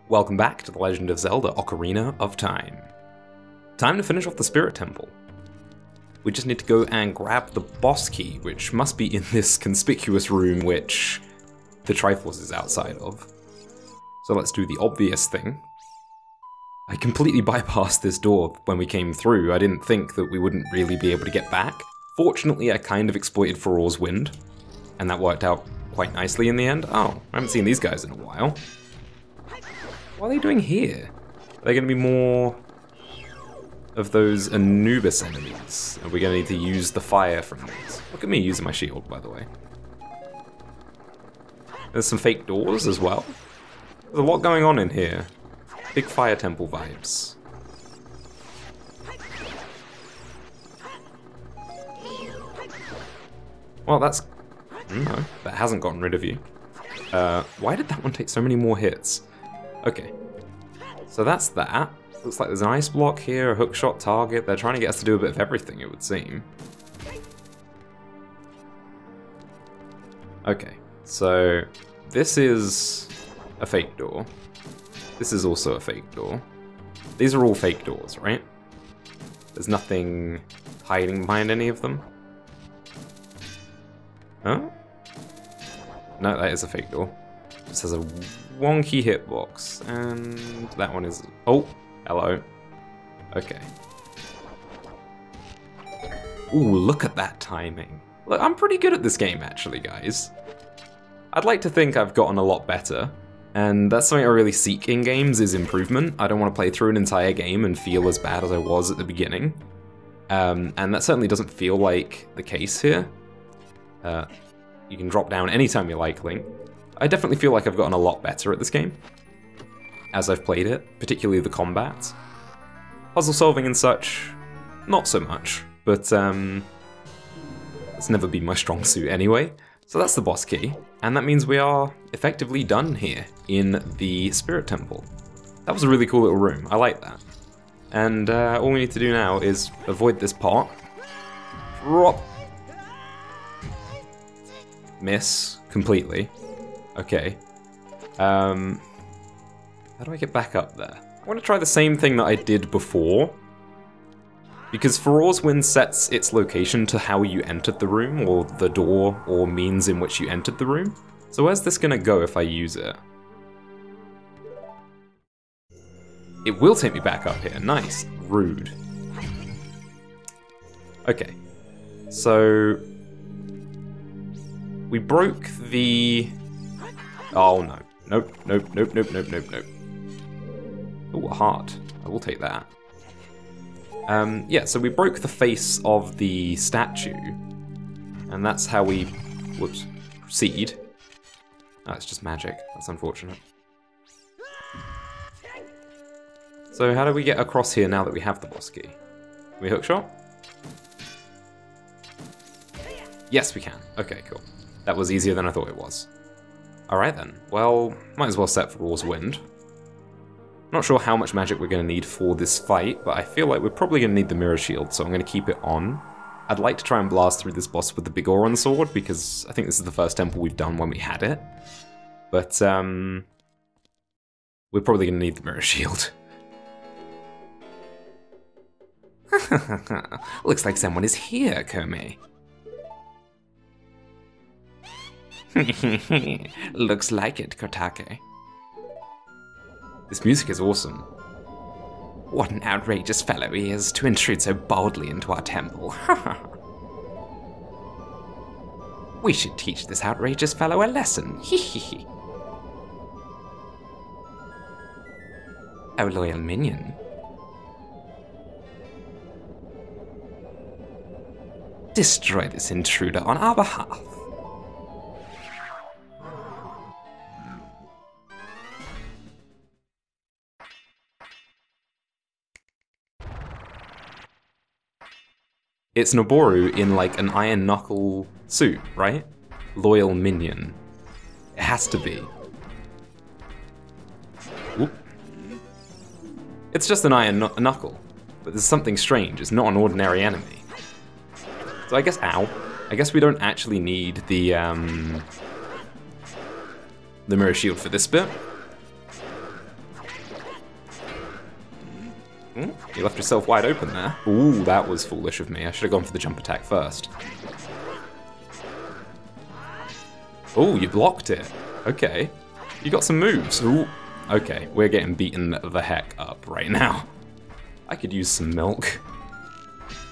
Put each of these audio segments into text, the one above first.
Welcome back to The Legend of Zelda Ocarina of Time. Time to finish off the Spirit Temple. We just need to go and grab the boss key, which must be in this conspicuous room which the Triforce is outside of. So let's do the obvious thing. I completely bypassed this door when we came through. I didn't think that we wouldn't really be able to get back. Fortunately, I kind of exploited Farore's wind, and that worked out quite nicely in the end. Oh, I haven't seen these guys in a while. What are they doing here? Are they going to be more of those Anubis enemies? Are we going to need to use the fire from these? Look at me using my shield, by the way. There's some fake doors as well. There's a lot going on in here. Big fire temple vibes. Well, that's... no, that hasn't gotten rid of you. Why did that one take so many more hits? Okay, so that's that. Looks like there's an ice block here, a hookshot target. They're trying to get us to do a bit of everything, it would seem. Okay, so this is a fake door. This is also a fake door. These are all fake doors, right? There's nothing hiding behind any of them. Huh? No, that is a fake door. This has a wonky hitbox, and that one is... oh, hello. Okay. Ooh, look at that timing. Look, I'm pretty good at this game, actually, guys. I'd like to think I've gotten a lot better, and that's something I really seek in games, is improvement. I don't want to play through an entire game and feel as bad as I was at the beginning. And that certainly doesn't feel like the case here. You can drop down anytime you like, Link. I definitely feel like I've gotten a lot better at this game as I've played it, particularly the combat. Puzzle solving and such, not so much, but it's never been my strong suit anyway. So that's the boss key, and that means we are effectively done here in the Spirit Temple. That was a really cool little room, I like that. And all we need to do now is avoid this pot. Drop. Miss completely. Okay. How do I get back up there? I want to try the same thing that I did before. Because Farore's wind sets its location to how you entered the room, or the door, or means in which you entered the room. So where's this gonna go if I use it? It will take me back up here. Nice. Rude. Okay. So... we broke the... oh no. Nope, nope, nope, nope, nope, nope, nope. Ooh, a heart. I will take that. Yeah, so we broke the face of the statue. And that's how we... whoops. Proceed. Oh, it's just magic. That's unfortunate. So how do we get across here now that we have the boss key? Can we hookshot? Yes, we can. Okay, cool. That was easier than I thought it was. Alright then, well, might as well set Farore's wind. Not sure how much magic we're going to need for this fight, but I feel like we're probably going to need the mirror shield, so I'm going to keep it on. I'd like to try and blast through this boss with the big Auron sword, because I think this is the first temple we've done when we had it. But, we're probably going to need the mirror shield. Looks like someone is here, Kome. Looks like it, Kotake. This music is awesome. What an outrageous fellow he is to intrude so boldly into our temple. We should teach this outrageous fellow a lesson. Oh, loyal minion. Destroy this intruder on our behalf. It's Noboru in like an iron knuckle suit, right? Loyal minion. It has to be. Whoop. It's just an iron knuckle, but there's something strange. It's not an ordinary enemy. So I guess, ow. I guess we don't actually need the mirror shield for this bit. Ooh, you left yourself wide open there. Ooh, that was foolish of me. I should have gone for the jump attack first. Ooh, you blocked it. Okay. You got some moves. Ooh. Okay, we're getting beaten the heck up right now. I could use some milk.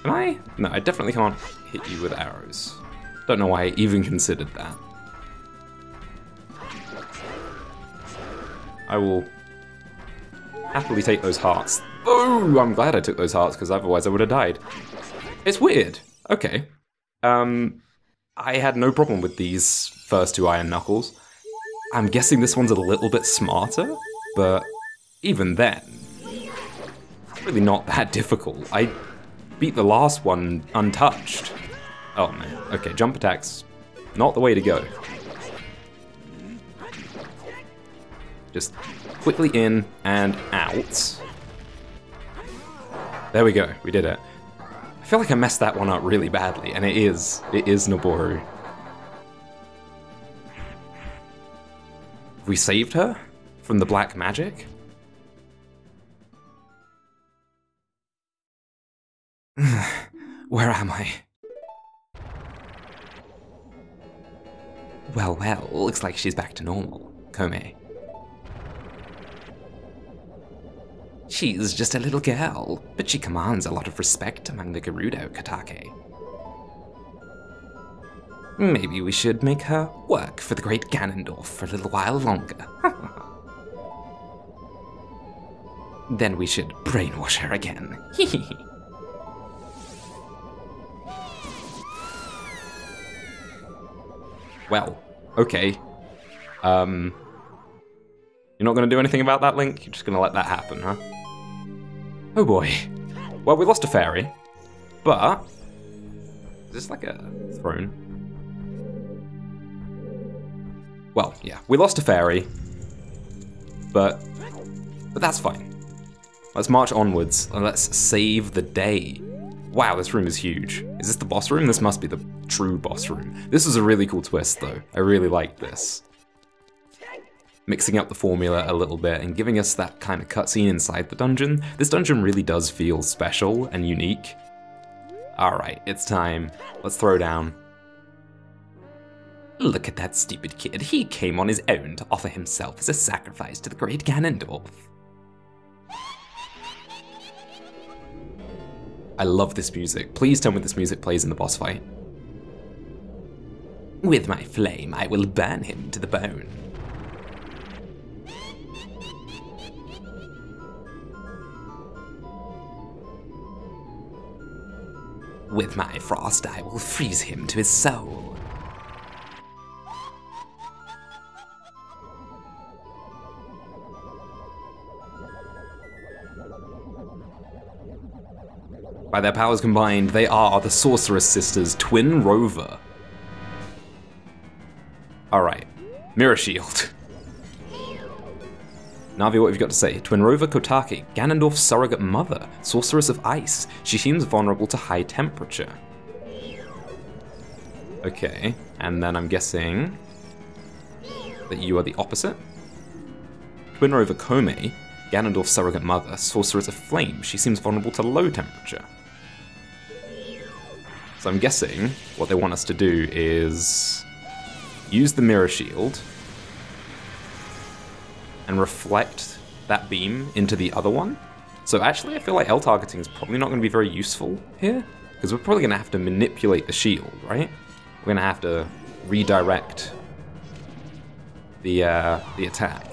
Can I? No, I definitely can't hit you with arrows. Don't know why I even considered that. I will happily take those hearts. Oh, I'm glad I took those hearts, because otherwise I would have died. It's weird. Okay. I had no problem with these first two Iron Knuckles. I'm guessing this one's a little bit smarter, but even then, it's really not that difficult. I beat the last one untouched. Oh man, okay, jump attacks, not the way to go. Just quickly in and out. There we go, we did it. I feel like I messed that one up really badly, and it is Noboru. Have we saved her from the black magic? Where am I? Well, looks like she's back to normal, Kome. She's just a little girl, but she commands a lot of respect among the Gerudo Katake. Maybe we should make her work for the great Ganondorf for a little while longer. Then we should brainwash her again. Well, okay. You're not gonna do anything about that, Link? You're just gonna let that happen, huh? Oh boy. Well, we lost a fairy, but is this like a throne? Well, yeah, we lost a fairy, but that's fine. Let's march onwards and let's save the day. Wow, this room is huge. Is this the boss room? This must be the true boss room. This is a really cool twist though. I really like this. Mixing up the formula a little bit and giving us that kind of cutscene inside the dungeon. This dungeon really does feel special and unique. Alright, it's time. Let's throw down. Look at that stupid kid. He came on his own to offer himself as a sacrifice to the great Ganondorf. I love this music. Please tell me this music plays in the boss fight. With my flame, I will burn him to the bone. With my frost, I will freeze him to his soul. By their powers combined, they are the Sorceress Sisters, twin Rova. Alright, Mirror Shield. Navi, what have you got to say? Twin Rova Kotake, Ganondorf's surrogate mother, Sorceress of Ice. She seems vulnerable to high temperature. Okay, and then I'm guessing that you are the opposite. Twin Rova Kome, Ganondorf's surrogate mother, Sorceress of Flame. She seems vulnerable to low temperature. So I'm guessing what they want us to do is use the Mirror Shield and reflect that beam into the other one. So actually I feel like L targeting is probably not going to be very useful here, because we're probably going to have to manipulate the shield, right? We're going to have to redirect the attack.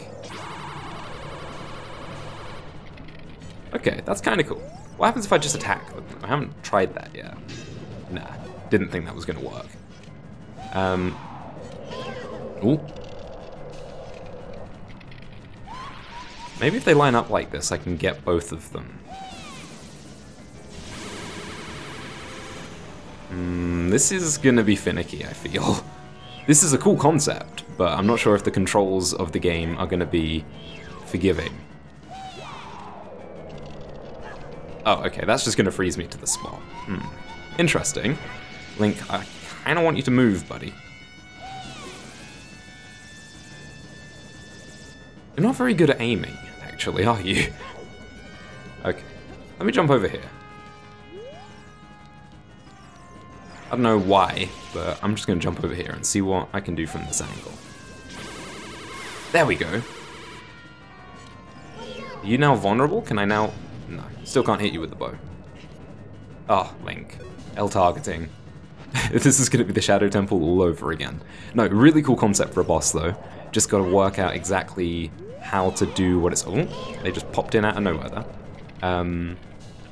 Okay, that's kind of cool. What happens if I just attack them? I haven't tried that yet. Nah, didn't think that was going to work. Ooh. Maybe if they line up like this, I can get both of them. This is gonna be finicky, I feel. This is a cool concept, but I'm not sure if the controls of the game are gonna be forgiving. Oh, okay, that's just gonna freeze me to the spot. Interesting. Link, I kinda want you to move, buddy. You're not very good at aiming, actually, are you? Okay. Let me jump over here. I don't know why, but I'm just going to jump over here and see what I can do from this angle. There we go. Are you now vulnerable? Can I now... No, still can't hit you with the bow. Oh, Link. L targeting. This is going to be the Shadow Temple all over again. No, really cool concept for a boss though. Just got to work out exactly how to do what it's... Oh, they just popped in out of nowhere there.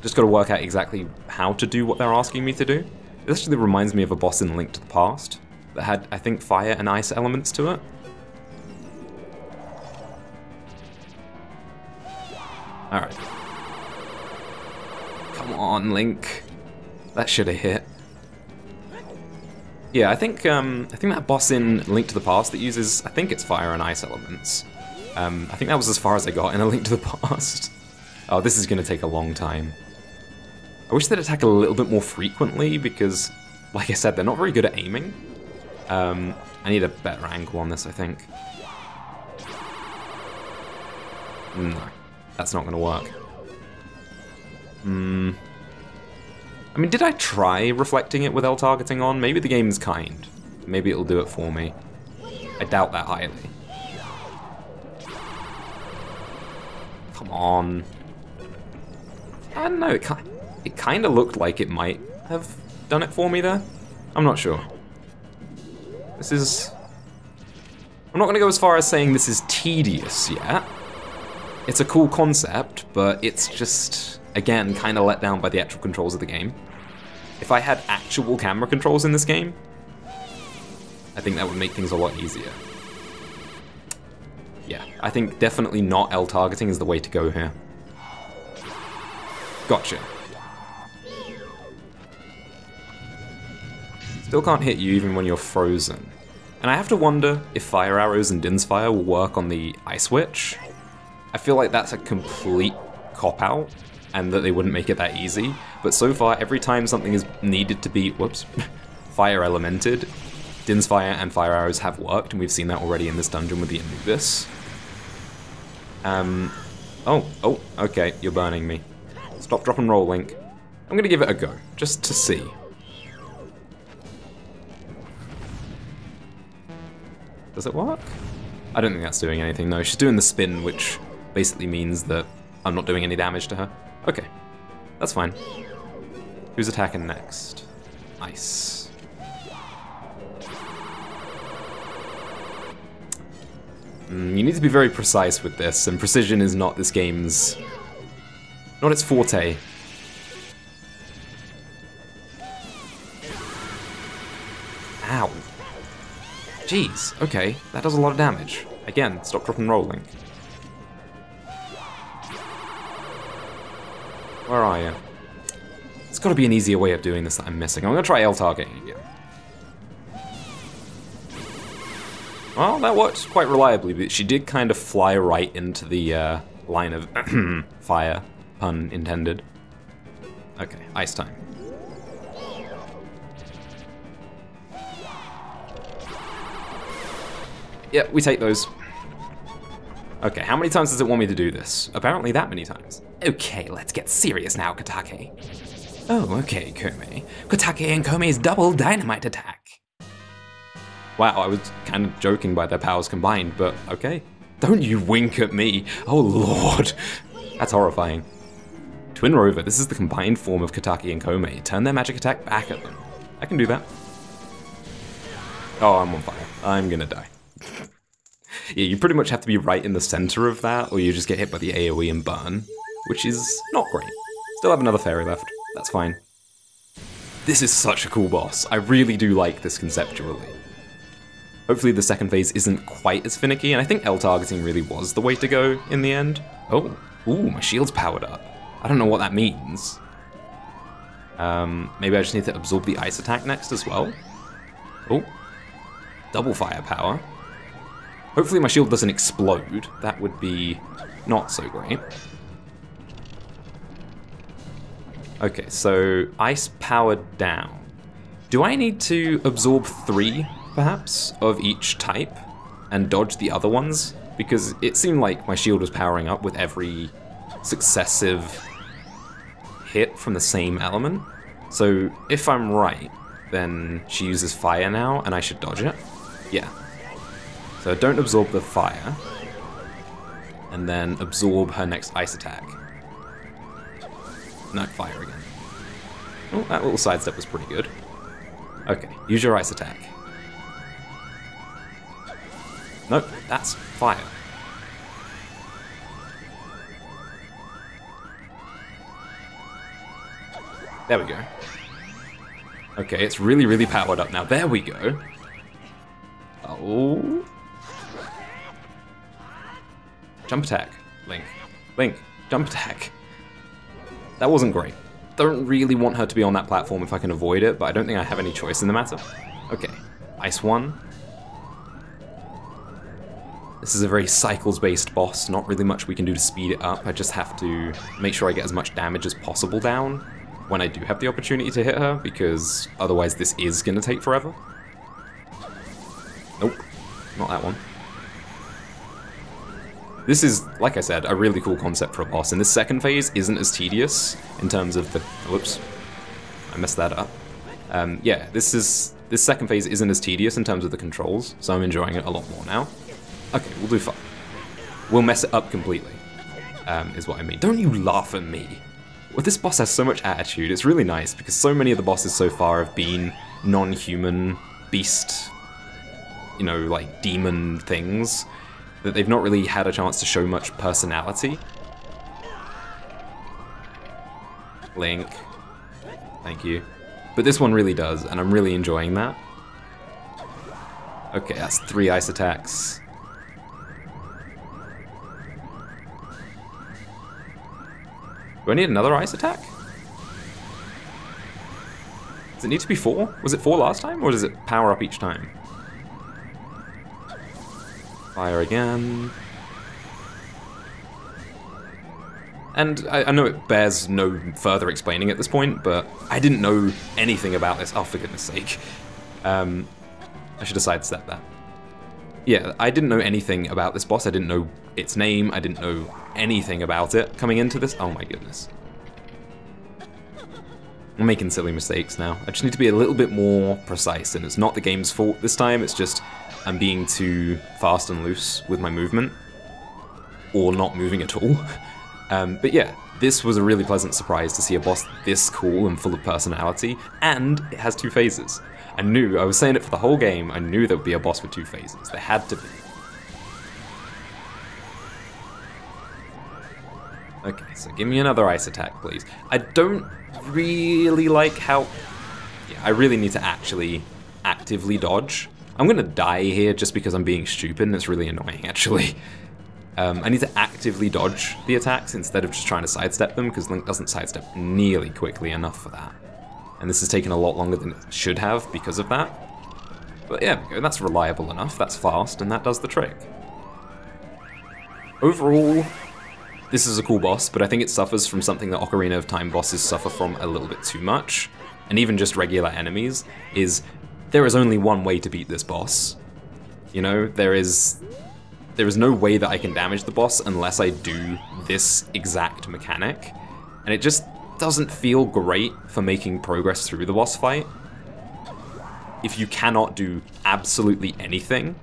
Just got to work out exactly how to do what they're asking me to do. It actually reminds me of a boss in Link to the Past that had, I think, fire and ice elements to it. Alright. Come on, Link. That should have hit. Yeah, I think that boss in Link to the Past that uses, I think it's fire and ice elements. I think that was as far as I got in A Link to the Past. Oh, this is going to take a long time. I wish they'd attack a little bit more frequently because, like I said, they're not very good at aiming. I need a better angle on this, I think. No. That's not going to work. I mean, did I try reflecting it with L targeting on? Maybe the game's kind. Maybe it'll do it for me. I doubt that highly. Come on. I don't know, it kind of looked like it might have done it for me there. I'm not sure. This is... I'm not going to go as far as saying this is tedious yet. It's a cool concept, but it's just, again, kind of let down by the actual controls of the game. If I had actual camera controls in this game, I think that would make things a lot easier. Yeah, I think definitely not L targeting is the way to go here. Gotcha. Still can't hit you even when you're frozen. And I have to wonder if fire arrows and Din's fire will work on the ice witch. I feel like that's a complete cop-out, and that they wouldn't make it that easy. But so far, every time something is needed to be, whoops, fire elemented, Din's fire and fire arrows have worked, and we've seen that already in this dungeon with the Anubis. Oh, okay, you're burning me. Stop, drop, and roll, Link. I'm gonna give it a go, just to see. Does it work? I don't think that's doing anything, no. She's doing the spin, which basically means that I'm not doing any damage to her. Okay, that's fine. Who's attacking next? Ice. You need to be very precise with this, and precision is not this game's... not its forte. Ow. Jeez, okay, that does a lot of damage. Again, stop, drop, and roll, Link. Where are you? There's got to be an easier way of doing this that I'm missing. I'm going to try L targeting again. Well, that worked quite reliably, but she did kind of fly right into the line of fire, pun intended. Okay, ice time. Yeah, we take those. Okay, how many times does it want me to do this? Apparently that many times. Okay, let's get serious now, Kotake. Oh, okay, Komi. Kotake and Komi's double dynamite attack. Wow, I was kind of joking by their powers combined, but okay. Don't you wink at me. Oh lord. That's horrifying. Twin Rova, this is the combined form of Kotake and Komi. Turn their magic attack back at them. I can do that. Oh, I'm on fire. I'm gonna die. Yeah, you pretty much have to be right in the center of that, or you just get hit by the AoE and burn, which is not great. Still have another fairy left. That's fine. This is such a cool boss. I really do like this conceptually. Hopefully the second phase isn't quite as finicky, and I think L targeting really was the way to go in the end. Oh, ooh, my shield's powered up. I don't know what that means. Maybe I just need to absorb the ice attack next as well. Oh, double firepower. Hopefully my shield doesn't explode. That would be not so great. Okay, so ice powered down. Do I need to absorb 3, perhaps, of each type and dodge the other ones? Because it seemed like my shield was powering up with every successive hit from the same element. So if I'm right, then she uses fire now, and I should dodge it. Yeah. So don't absorb the fire, and then absorb her next ice attack. No, fire again. Oh, that little sidestep was pretty good. Okay, use your ice attack. Nope, that's fire. There we go. Okay, it's really, really powered up now. There we go. Oh. Jump attack. Link. Link. Jump attack. That wasn't great. Don't really want her to be on that platform if I can avoid it, but I don't think I have any choice in the matter. Okay. Ice 1. This is a very cycles-based boss. Not really much we can do to speed it up. I just have to make sure I get as much damage as possible down when I do have the opportunity to hit her, because otherwise this is going to take forever. Nope. Not that one. This is, like I said, a really cool concept for a boss, and this second phase isn't as tedious in terms of the... Whoops. I messed that up. Yeah, this second phase isn't as tedious in terms of the controls, so I'm enjoying it a lot more now. Okay, we'll do fine. We'll mess it up completely, is what I mean. Don't you laugh at me. Well, this boss has so much attitude. It's really nice, because so many of the bosses so far have been non-human, beast, you know, like demon things, that they've not really had a chance to show much personality. Link. Thank you. But this one really does, and I'm really enjoying that. Okay, that's 3 ice attacks. Do I need another ice attack? Does it need to be 4? Was it 4 last time, or does it power up each time? Fire again. And I know it bears no further explaining at this point, but I didn't know anything about this. Oh, for goodness sake. I should have sidestepped that. Yeah, I didn't know anything about this boss. I didn't know its name. I didn't know anything about it coming into this. Oh my goodness. I'm making silly mistakes now. I just need to be a little bit more precise, and it's not the game's fault this time. It's just I'm being too fast and loose with my movement, or not moving at all. But yeah, this was a really pleasant surprise to see a boss this cool and full of personality, and it has 2 phases. I was saying it for the whole game, I knew there would be a boss with 2 phases. There had to be. Okay, so give me another ice attack, please. I don't really like how... Yeah, I really need to actually actively dodge. I'm gonna die here just because I'm being stupid, and it's really annoying, actually. I need to actively dodge the attacks instead of just trying to sidestep them, because Link doesn't sidestep nearly quickly enough for that. And this has taken a lot longer than it should have because of that. But yeah, that's reliable enough, that's fast, and that does the trick. Overall, this is a cool boss, but I think it suffers from something that Ocarina of Time bosses suffer from a little bit too much, and even just regular enemies, is there is only one way to beat this boss. You know, there is no way that I can damage the boss unless I do this exact mechanic, and it just doesn't feel great for making progress through the boss fight. If you cannot do absolutely anything.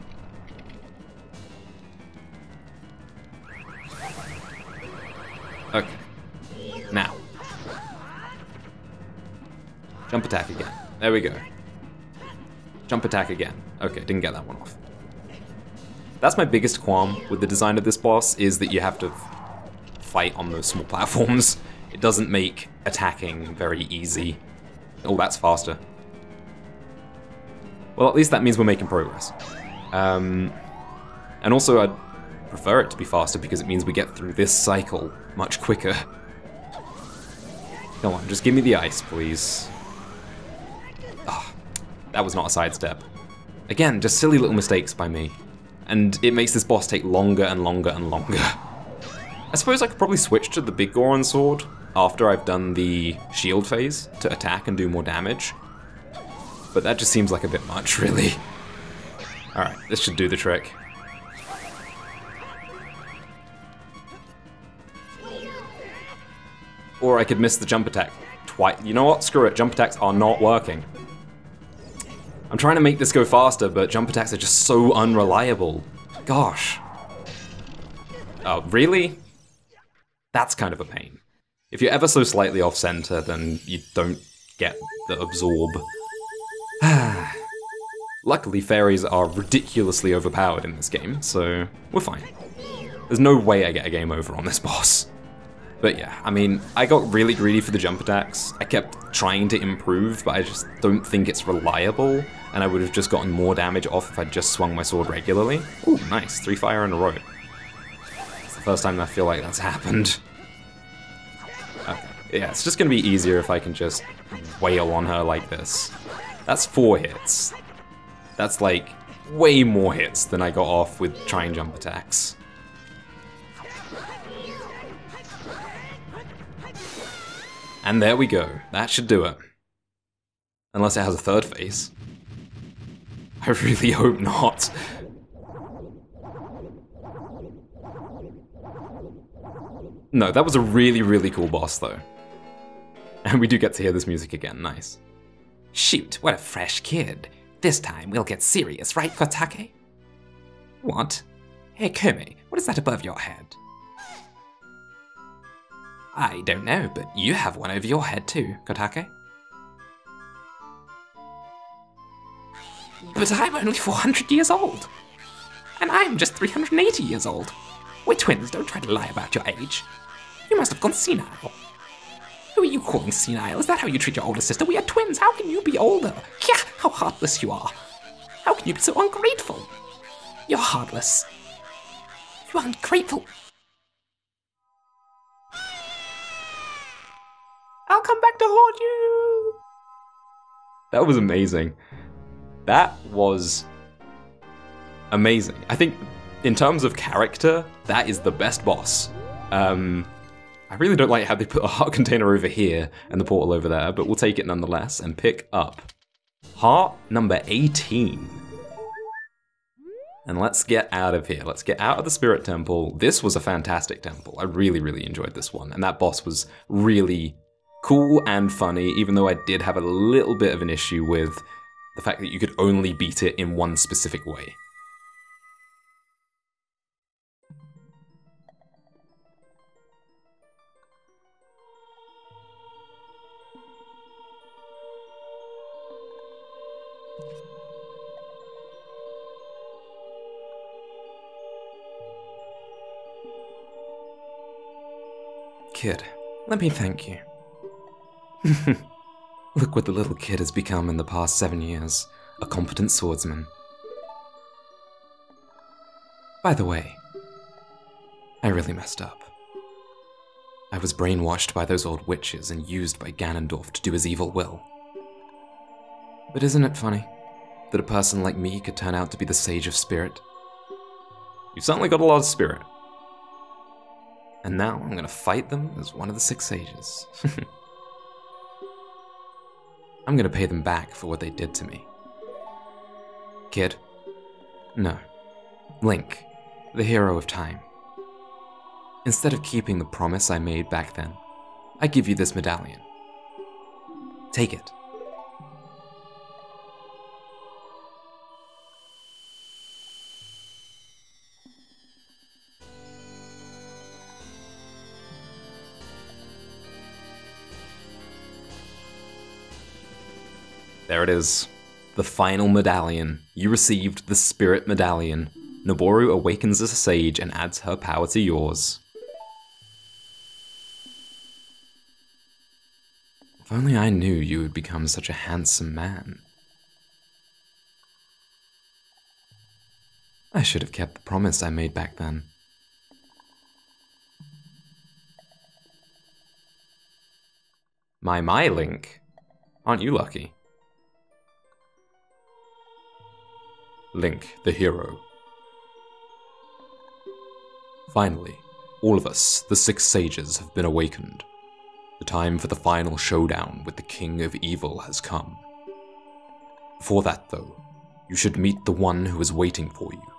Okay. Now. Jump attack again. There we go. Jump attack again. Okay, didn't get that one off. That's my biggest qualm with the design of this boss, is that you have to fight on those small platforms. It doesn't make attacking very easy. Oh, that's faster. Well, at least that means we're making progress. And also, I'd prefer it to be faster because it means we get through this cycle much quicker. Come on, just give me the ice, please. Oh, that was not a sidestep. Again, just silly little mistakes by me. And it makes this boss take longer and longer and longer. I suppose I could probably switch to the Big Goron sword after I've done the shield phase to attack and do more damage. But that just seems like a bit much, really. Alright, this should do the trick. Or I could miss the jump attack twice. You know what? Screw it. Jump attacks are not working. I'm trying to make this go faster, but jump attacks are just so unreliable. Gosh. Oh, really? That's kind of a pain. If you're ever so slightly off center, then you don't get the absorb. Luckily, fairies are ridiculously overpowered in this game, so we're fine. There's no way I get a game over on this boss. But yeah, I mean, I got really greedy for the jump attacks. I kept trying to improve, but I just don't think it's reliable, and I would have just gotten more damage off if I'd just swung my sword regularly. Ooh, nice, 3 fire in a row. It's the first time I feel like that's happened. Okay, yeah, it's just gonna be easier if I can just wail on her like this. That's 4 hits. That's like way more hits than I got off with trying jump attacks. And there we go. That should do it. Unless it has a third phase. I really hope not. No, that was a really, really cool boss though. And we do get to hear this music again, nice. Shoot, what a fresh kid. This time we'll get serious, right, Kotake? What? Hey, Kumi, what is that above your head? I don't know, but you have one over your head too, Kotake. But I'm only 400 years old. And I'm just 380 years old. We're twins, don't try to lie about your age. You must have gone senile. Who are you calling senile? Is that how you treat your older sister? We are twins, how can you be older? Yeah, how heartless you are. How can you be so ungrateful? You're heartless. You're ungrateful. I'll come back to haunt you! That was amazing. That was amazing. I think in terms of character, that is the best boss. I really don't like how they put a heart container over here and the portal over there, but we'll take it nonetheless and pick up heart number 18. And let's get out of here. Let's get out of the Spirit Temple. This was a fantastic temple. I really, really enjoyed this one. And that boss was really cool and funny, even though I did have a little bit of an issue with the fact that you could only beat it in one specific way. Kid, let me thank you. Look what the little kid has become in the past 7 years. A competent swordsman. By the way, I really messed up. I was brainwashed by those old witches and used by Ganondorf to do his evil will. But isn't it funny that a person like me could turn out to be the Sage of Spirit? You've certainly got a lot of spirit. And now I'm gonna fight them as one of the 6 sages. I'm gonna pay them back for what they did to me. Kid? No. Link, the hero of time. Instead of keeping the promise I made back then, I give you this medallion. Take it. There it is. The final medallion. You received the Spirit Medallion. Noboru awakens as a sage and adds her power to yours. If only I knew you would become such a handsome man. I should have kept the promise I made back then. My Link. Aren't you lucky? Link, the hero. Finally, all of us, the 6 sages, have been awakened. The time for the final showdown with the King of Evil has come. Before that, though, you should meet the one who is waiting for you.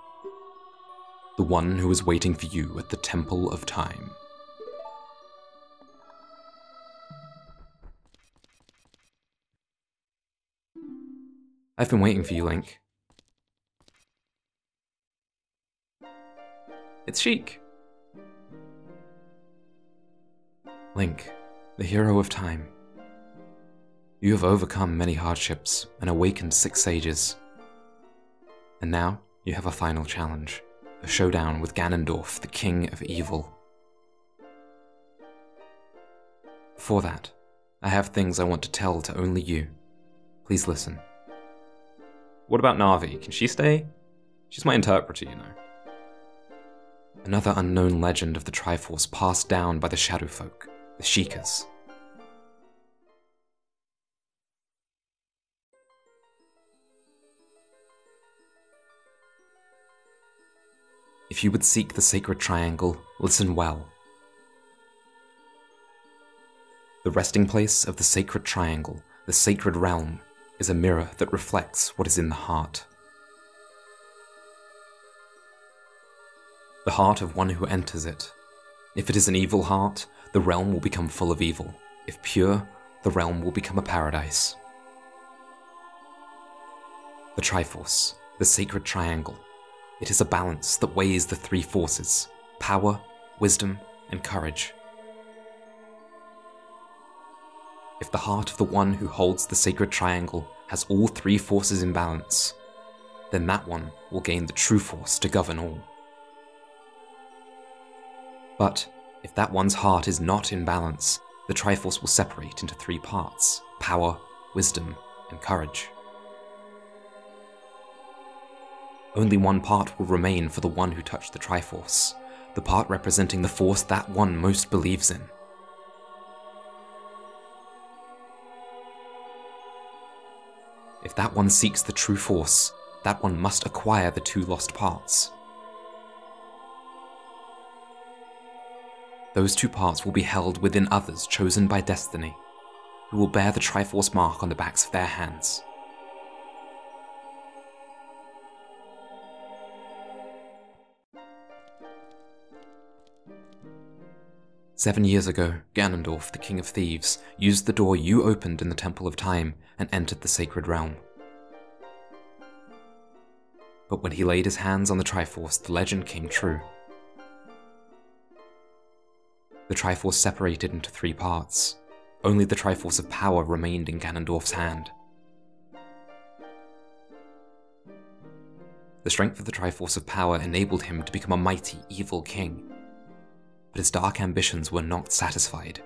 The one who is waiting for you at the Temple of Time. I've been waiting for you, Link. It's Sheik. Link, the hero of time. You have overcome many hardships and awakened 6 sages. And now, you have a final challenge, a showdown with Ganondorf, the king of evil. Before that, I have things I want to tell to only you. Please listen. What about Na'vi? Can she stay? She's my interpreter, you know. Another unknown legend of the Triforce passed down by the Shadow Folk, the Sheikahs. If you would seek the sacred triangle, listen well. The resting place of the sacred triangle, the sacred realm, is a mirror that reflects what is in the heart. The heart of one who enters it. If it is an evil heart, the realm will become full of evil. If pure, the realm will become a paradise. The Triforce, the sacred triangle. It is a balance that weighs the 3 forces: power, wisdom, and courage. If the heart of the one who holds the sacred triangle has all 3 forces in balance, then that one will gain the true force to govern all. But if that one's heart is not in balance, the Triforce will separate into 3 parts: power, wisdom, and courage. Only one part will remain for the one who touched the Triforce, the part representing the force that one most believes in. If that one seeks the true force, that one must acquire the 2 lost parts. Those 2 parts will be held within others chosen by destiny, who will bear the Triforce mark on the backs of their hands. "7 years ago, Ganondorf, the King of Thieves, used the door you opened in the Temple of Time and entered the sacred realm. But when he laid his hands on the Triforce, the legend came true. The Triforce separated into 3 parts. Only the Triforce of Power remained in Ganondorf's hand. The strength of the Triforce of Power enabled him to become a mighty, evil king. But his dark ambitions were not satisfied.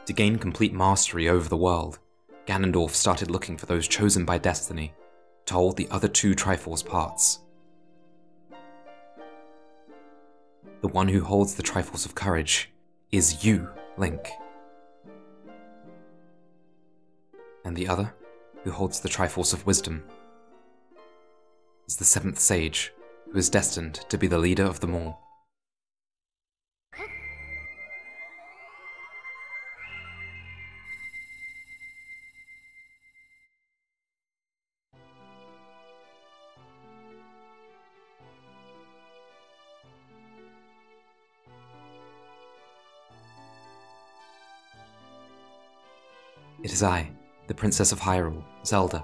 To gain complete mastery over the world, Ganondorf started looking for those chosen by destiny to hold the other 2 Triforce parts. The one who holds the Triforce of Courage is you, Link. And the other, who holds the Triforce of Wisdom, is the 7th Sage, who is destined to be the leader of them all. It is I, the Princess of Hyrule, Zelda.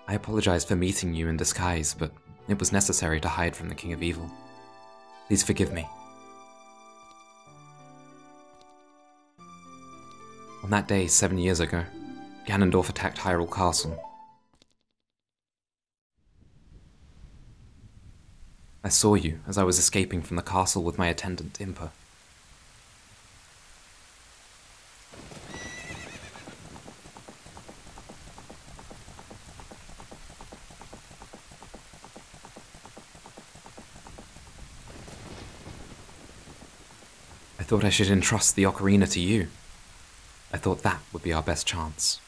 I apologize for meeting you in disguise, but it was necessary to hide from the King of Evil. Please forgive me. On that day 7 years ago, Ganondorf attacked Hyrule Castle. I saw you as I was escaping from the castle with my attendant, Impa. I thought I should entrust the Ocarina to you. I thought that would be our best chance.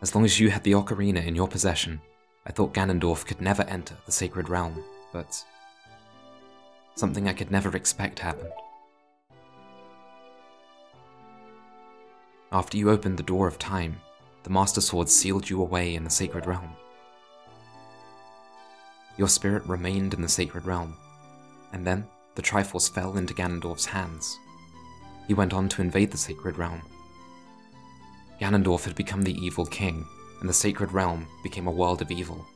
As long as you had the Ocarina in your possession, I thought Ganondorf could never enter the Sacred Realm, but something I could never expect happened. After you opened the Door of Time, the Master Sword sealed you away in the Sacred Realm. Your spirit remained in the Sacred Realm, and then the Triforce fell into Ganondorf's hands. He went on to invade the Sacred Realm. Ganondorf had become the evil king, and the Sacred Realm became a world of evil.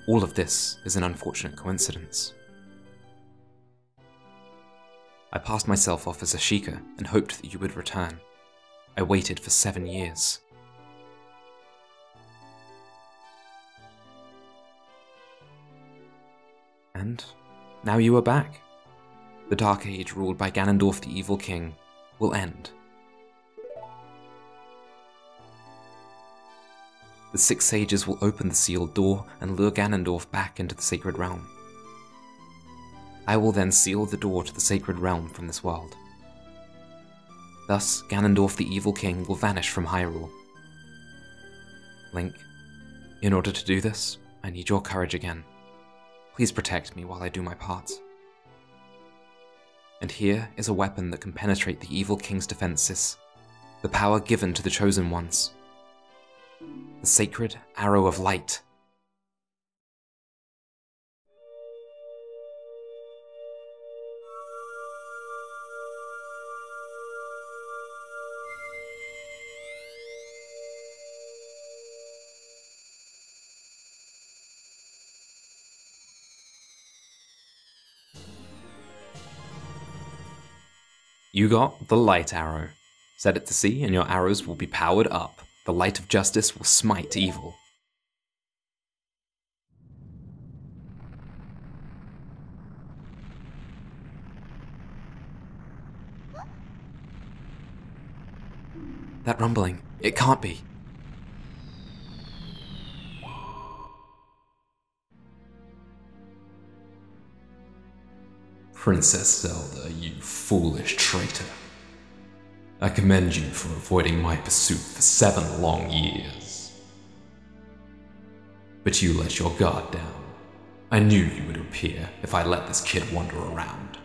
All of this is an unfortunate coincidence. I passed myself off as a Sheikah and hoped that you would return. I waited for 7 years. And now you are back. The Dark Age ruled by Ganondorf the Evil King will end. The 6 sages will open the sealed door and lure Ganondorf back into the Sacred Realm. I will then seal the door to the Sacred Realm from this world. Thus, Ganondorf the Evil King will vanish from Hyrule. Link, in order to do this, I need your courage again. Please protect me while I do my part. And here is a weapon that can penetrate the Evil King's defenses, the power given to the Chosen Ones. The Sacred Arrow of Light. You got the Light Arrow. Set it to sea and your arrows will be powered up. The light of justice will smite evil. That rumbling, it can't be. Princess Zelda, you foolish traitor. I commend you for avoiding my pursuit for 7 long years. But you let your guard down. I knew you would appear if I let this kid wander around.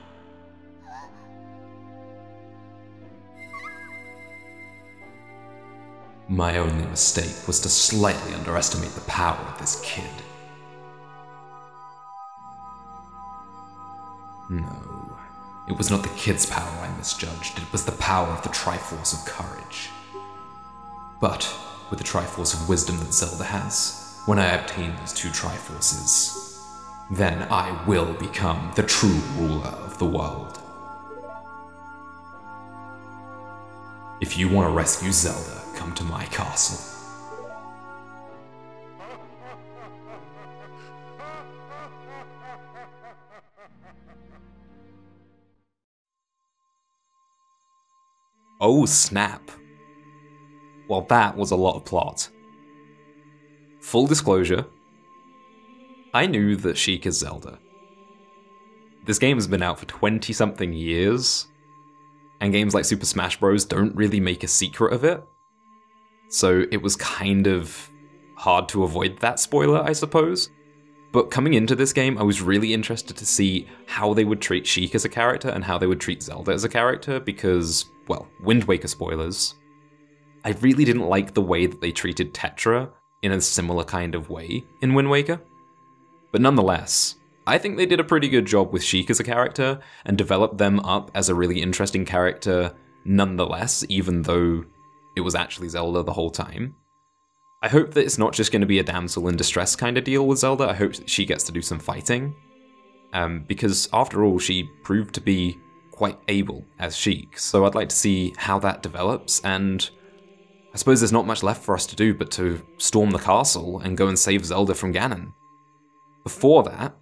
My only mistake was to slightly underestimate the power of this kid. No, it was not the kid's power I misjudged, it was the power of the Triforce of Courage. But, with the Triforce of Wisdom that Zelda has, when I obtain these 2 Triforces, then I will become the true ruler of the world. If you want to rescue Zelda, come to my castle. Oh snap. Well, that was a lot of plot. Full disclosure, I knew that Sheik is Zelda. This game has been out for 20-something years, and games like Super Smash Bros. Don't really make a secret of it, so it was kind of hard to avoid that spoiler, I suppose. But coming into this game, I was really interested to see how they would treat Sheik as a character and how they would treat Zelda as a character, because, well, Wind Waker spoilers. I really didn't like the way that they treated Tetra in a similar kind of way in Wind Waker. But nonetheless, I think they did a pretty good job with Sheik as a character and developed them up as a really interesting character nonetheless, even though it was actually Zelda the whole time. I hope that it's not just going to be a damsel in distress kind of deal with Zelda. I hope that she gets to do some fighting, because after all, she proved to be quite able as Sheik, so I'd like to see how that develops, and I suppose there's not much left for us to do but to storm the castle and go and save Zelda from Ganon. Before that,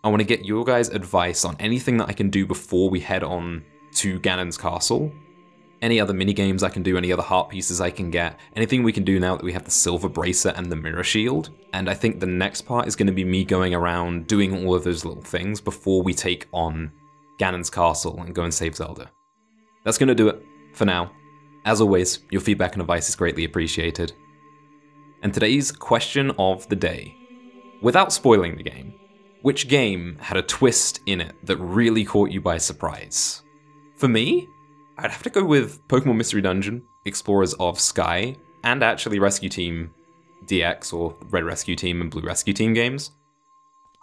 I want to get your guys' advice on anything that I can do before we head on to Ganon's castle. Any other minigames I can do, any other heart pieces I can get, anything we can do now that we have the silver bracelet and the mirror shield. And I think the next part is going to be me going around doing all of those little things before we take on Ganon's castle and go and save Zelda. That's going to do it for now. As always, your feedback and advice is greatly appreciated. And today's question of the day. Without spoiling the game, which game had a twist in it that really caught you by surprise? For me, I'd have to go with Pokemon Mystery Dungeon, Explorers of Sky, and actually Rescue Team DX, or Red Rescue Team and Blue Rescue Team games.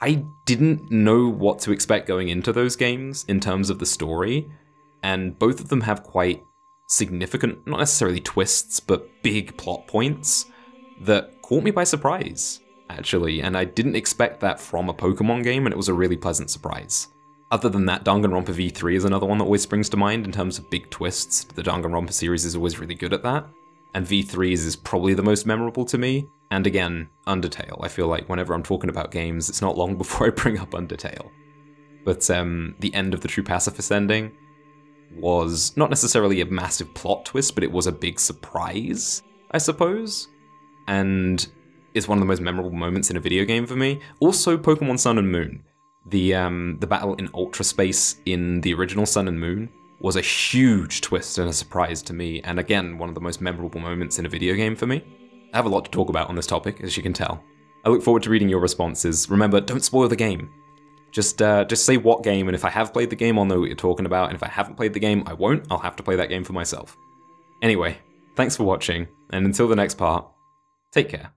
I didn't know what to expect going into those games in terms of the story, and both of them have quite significant, not necessarily twists, but big plot points that caught me by surprise, actually, and I didn't expect that from a Pokemon game, and it was a really pleasant surprise. Other than that, Danganronpa V3 is another one that always springs to mind in terms of big twists. The Danganronpa series is always really good at that, and V3's is probably the most memorable to me. And again, Undertale. I feel like whenever I'm talking about games, it's not long before I bring up Undertale. But the end of the True Pacifist ending was not necessarily a massive plot twist, but it was a big surprise, I suppose. And is one of the most memorable moments in a video game for me. Also, Pokemon Sun and Moon. The battle in Ultra Space in the original Sun and Moon was a huge twist and a surprise to me, and again, one of the most memorable moments in a video game for me. I have a lot to talk about on this topic, as you can tell. I look forward to reading your responses. Remember, don't spoil the game. Just say what game, and if I have played the game, I'll know what you're talking about, and if I haven't played the game, I won't. I'll have to play that game for myself. Anyway, thanks for watching, and until the next part, take care.